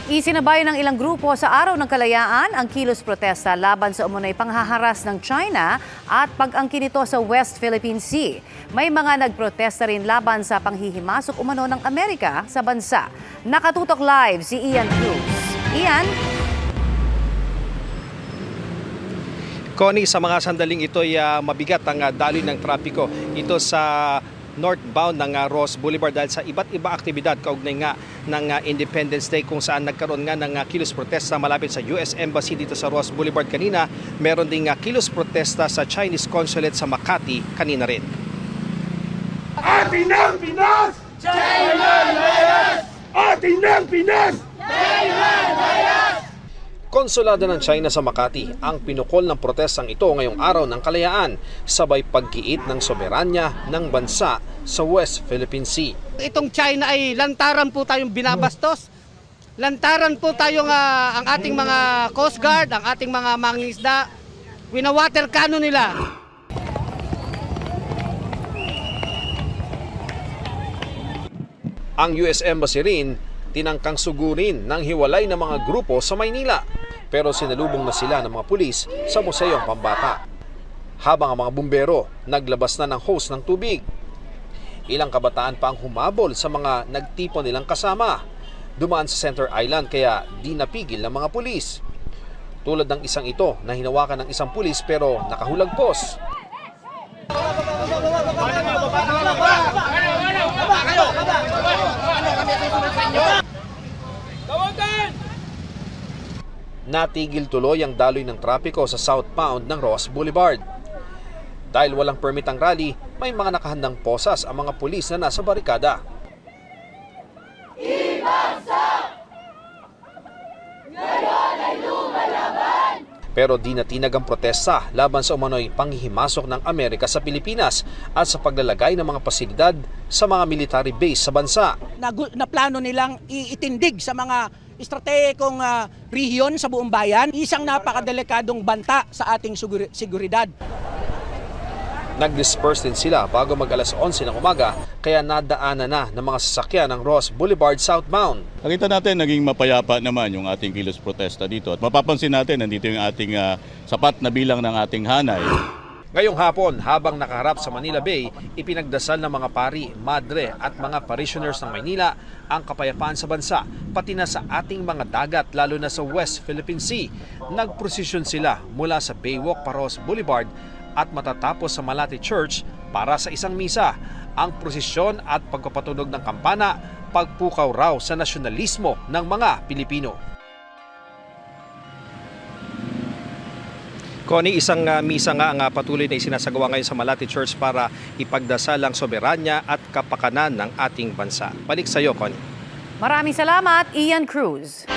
Isinabay ng ilang grupo sa Araw ng Kalayaan ang kilos protesta laban sa umunoy panghaharas ng China at pag-angkin nito sa West Philippine Sea. May mga nagprotesta rin laban sa panghihimasok umano ng Amerika sa bansa. Nakatutok live si Ian Cruz. Ian? Connie, sa mga sandaling ito ay mabigat ang daloy ng trapiko. Ito sa northbound ng Ross Boulevard dahil sa iba't iba aktibidad kaugnay nga ng Independence Day kung saan nagkaroon nga ng kilos protesta malapit sa US Embassy dito sa Ross Boulevard kanina. Meron ding kilos protesta sa Chinese Consulate sa Makati kanina rin. Atin ang Pinas! Kailan layas! Atin ang Pinas! Kailan layas! Konsulado ng China sa Makati ang pinukol ng protestang ito ngayong Araw ng Kalayaan sabay pagkiit ng soberanya ng bansa sa West Philippine Sea. Itong China ay lantaran po tayong binabastos. Lantaran po tayong ang ating mga Coast Guard, ang ating mga mangingisda, winawater cannon nila. Ang US Embassy rin tinangkang sugurin ng hiwalay na mga grupo sa Maynila. Pero sinalubong na sila ng mga pulis sa Museyong Pambata. Habang ang mga bumbero naglabas na ng hose ng tubig. Ilang kabataan pa ang humabol sa mga nagtipon nilang kasama. Dumaan sa Center Island kaya di napigil ng mga pulis. Tulad ng isang ito na hinawakan ng isang pulis pero nakahulagpos. Natigil tuloy ang daloy ng trapiko sa southbound ng Ross Boulevard. Dahil walang permit ang rally, may mga nakahandang posas ang mga pulis na nasa barikada. Ngayon ay lumalaban! Pero di natinag ang protesta laban sa umano'y panghihimasok ng Amerika sa Pilipinas at sa paglalagay ng mga pasilidad sa mga military base sa bansa. Na plano nilang iitindig sa mga estratehikong rehiyon sa buong bayan, isang napakadelikadong banta sa ating seguridad. Nag-disperse din sila bago mag-alas 11 ng umaga kaya nadaanan na ng mga sasakyan ng Ross Boulevard southbound. Nakita natin naging mapayapa naman yung ating kilos protesta dito at mapapansin natin nandito yung ating sapat na bilang ng ating hanay. Ngayong hapon, habang nakaharap sa Manila Bay, ipinagdasal ng mga pari, madre at mga parishioners ng Maynila ang kapayapaan sa bansa, pati na sa ating mga dagat lalo na sa West Philippine Sea. Nagprosesyon sila mula sa Baywalk pa Ross Boulevard at matatapos sa Malate Church para sa isang misa. Ang prosesyon at pagpapatunog ng kampana, pagpukaw raw sa nasyonalismo ng mga Pilipino. Connie, isang misa nga ang patuloy na isinasagawa ngayon sa Malate Church para ipagdasal ang soberanya at kapakanan ng ating bansa. Balik sa iyo, Connie. Maraming salamat, Ian Cruz.